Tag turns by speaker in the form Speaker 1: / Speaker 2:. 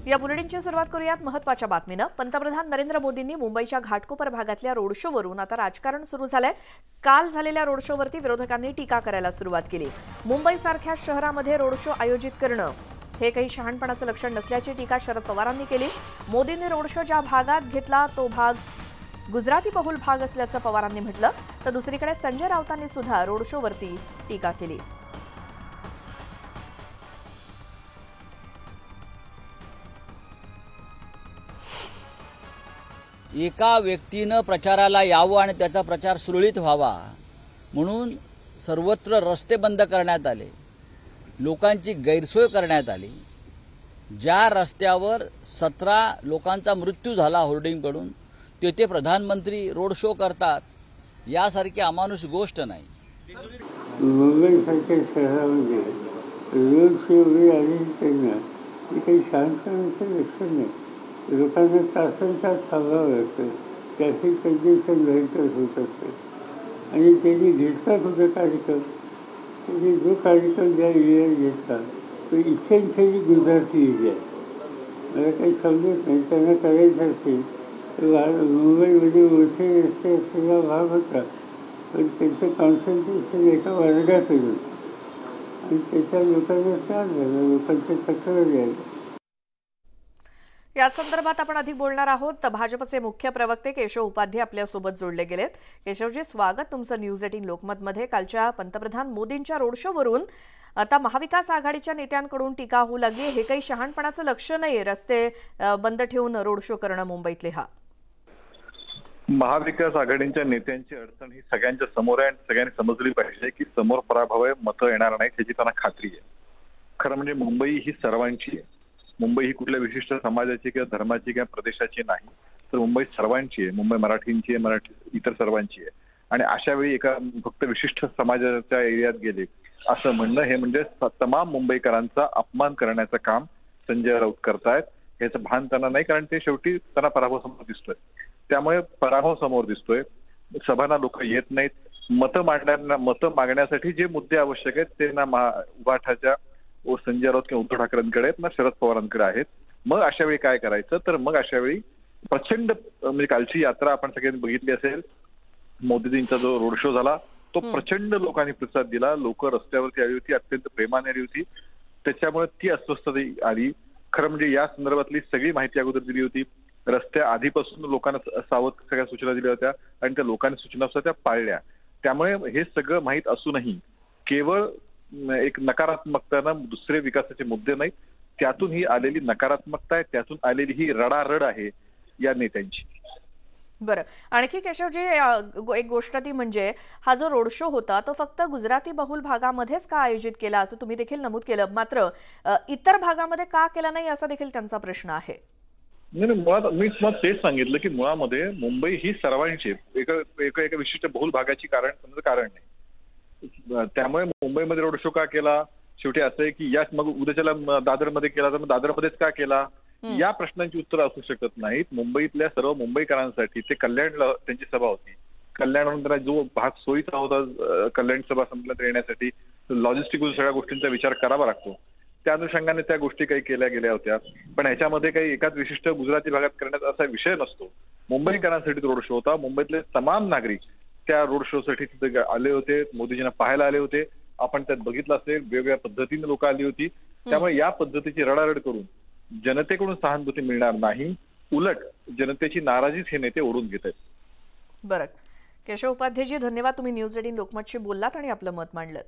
Speaker 1: या बुलेटिनची सुरुवात करूयात महत्त्वाच्या बातमीनं। पंतप्रधान नरेंद्र मोदींनी मुंबईच्या घाटकोपर भागातल्या रोड शोवरून आता राजकारण सुरू झालंय। काल झालेल्या रोड शोवरती विरोधकांनी टीका करायला सुरुवात केली। मुंबईसारख्या शहरामध्ये रोड शो आयोजित करणं हे काही शहाणपणाचं लक्षण नसल्याची टीका शरद पवारांनी केली। मोदींनी रोड शो ज्या भागात घेतला तो भाग गुजराती बहुल भाग असल्याचं पवारांनी म्हटलं, तर दुसरीकडे संजय राऊतांनी सुद्धा रोड शोवरती टीका केली।
Speaker 2: एका व्यक्तीनं प्रचाराला यावं आणि त्याचा प्रचार सुरळीत व्हावा म्हणून सर्वत्र रस्ते बंद करण्यात आले, लोकांची गैरसोय करण्यात आली। ज्या रस्त्यावर 17 लोकांचा मृत्यू झाला होर्डिंग पडून, तेथे प्रधानमंत्री रोड शो करतात, यासारखी अमानुष गोष्ट नाही।
Speaker 3: मुंबईसारख्या शहरामध्ये रोड शो आयोजित करणं हे काही शहाणपणाचं लक्षण नाही। लोकांना तासनतास थांबावं लागतं, ट्रॅफिक कंजेशन भयंकर होत असतं आणि त्यांनी घेतला कुठं कार्यक्रम, त्यांनी जो कार्यक्रम ज्या एरियात घेतला तो इसेन्शियली गुजराती एरिया, मला काही समजत नाही। त्यांना करायचं असेल तर मुंबईमध्ये मोठे रस्ते असलेला भाग होता, पण त्यांचं कॉन्सन्ट्रेशन एका वर्गात होतं आणि त्याच्या लोकांना त्रास झाला, लोकांच्या तक्रारी आल्या।
Speaker 1: या संदर्भात आपण अधिक बोलणार आहोत। भाजपचे मुख्य प्रवक्ते केशव उपाध्ये आपल्या सोबत जोडले गेलेत। केशवजी, स्वागत तुमचं न्यूज 18 लोकमतमध्ये। कालच्या पंतप्रधान मोदींच्या रोड शोवरून आता महाविकास आघाडीच्या नेत्यांकडून टीका होऊ लागली। हे काही शहाणपणाचं लक्ष नाही, रस्ते बंद ठेवून रोड शो करणं मुंबईतले। हा
Speaker 4: महाविकास आघाडीच्या नेत्यांची अडचण ही सगळ्यांच्या समोर आहे आणि सगळ्यांनी समजली पाहिजे की समोर पराभव आहे, मतं येणार नाही त्याची त्यांना खात्री आहे। खरं म्हणजे मुंबई ही सर्वांची आहे। मुंबई ही कुठल्या विशिष्ट समाजाची किंवा धर्माची किंवा प्रदेशाची नाही, तर मुंबई सर्वांची आहे। मुंबई मराठींची आहे, इतर सर्वांची आहे। आणि अशा वेळी एका फक्त विशिष्ट समाजाच्या एरियात गेले असं म्हणणं हे म्हणजे तमाम मुंबईकरांचा अपमान करण्याचं काम संजय राऊत करतायत। याचं भान त्यांना नाही, कारण ते शेवटी त्यांना पराभव समोर दिसतोय। त्यामुळे पराभव समोर दिसतोय, सभांना लोक येत नाहीत। मतं मागण्यासाठी जे मुद्दे आवश्यक आहेत ते ना उभाठाच्या संजय राऊत किंवा उद्धव ठाकरेंकडे आहेत ना शरद पवारांकडे आहेत। मग अशा वेळी काय करायचं, तर मग अशा वेळी प्रचंड म्हणजे कालची यात्रा आपण सगळ्यांनी बघितली असेल। मोदीजींचा जो रोड शो झाला तो प्रचंड लोकांनी प्रतिसाद दिला, लोक रस्त्यावरती आली होती, अत्यंत प्रेमाने आली होती। त्याच्यामुळे ती अस्वस्थता आली। खरं म्हणजे या संदर्भातली सगळी माहिती अगोदर दिली होती। रस्त्या आधीपासून लोकांना सावध सगळ्या सूचना दिल्या होत्या आणि त्या लोकांनी सूचना सुद्धा त्या पाळल्या। त्यामुळे हे सगळं माहीत असूनही केवळ एक नकारात्मकतानं दुसरे विकासाचे मुद्दे नाहीत, त्यातून ही आलेली नकारात्मकता आहे, त्यातून आलेली ही रडारड आहे या नेत्यांची।
Speaker 1: बरं, आणखी केशवजी एक गोष्ट ती म्हणजे हा जो रोड शो होता तो फक्त गुजराती बहुल भागामध्येच का आयोजित केला असं तुम्ही देखील नमूद केलं, मात्र इतर भागामध्ये का केला नाही असा देखील त्यांचा प्रश्न आहे।
Speaker 4: नाही, मुळात मी तुम्हाला तेच सांगितलं की मुळामध्ये मुंबई ही सर्वांची एका विशिष्ट बहुल भागाची कारण नाही। त्यामुळे मुंबईमध्ये रोड शो का केला, शेवटी असं आहे की या मग उद्याच्याला दादरमध्ये केला तर मग दादरमध्येच का केला, या प्रश्नांची उत्तरं असू शकत नाहीत। मुंबईतल्या सर्व मुंबईकरांसाठी ते कल्याणला त्यांची सभा होती, कल्याणहून त्यांना जो भाग सोयीचा होता कल्याण सभा संपल्यानंतर येण्यासाठी लॉजिस्टिक सगळ्या गोष्टींचा विचार करावा लागतो। त्या अनुषंगाने त्या गोष्टी काही केल्या गेल्या होत्या, पण ह्याच्यामध्ये काही एकाच विशिष्ट गुजराती भागात करण्याचा असा विषय नसतो। मुंबईकरांसाठी रोड शो होता, मुंबईतले तमाम नागरिक त्या रोड शो साठी तिथे आले होते, मोदीजींना पाहायला आले होते। आपण त्यात बघितलं असेल वेगवेगळ्या पद्धतीने लोक आली होती। त्यामुळे या पद्धतीची रडारड करून जनतेकडून सहानुभूती मिळणार नाही, उलट जनतेची नाराजीच हे नेते ओढून घेत आहेत।
Speaker 1: बरं, केशव उपाध्येजी धन्यवाद, तुम्ही न्यूज 18 लोकमतशी बोललात आणि आपलं मत मांडलं।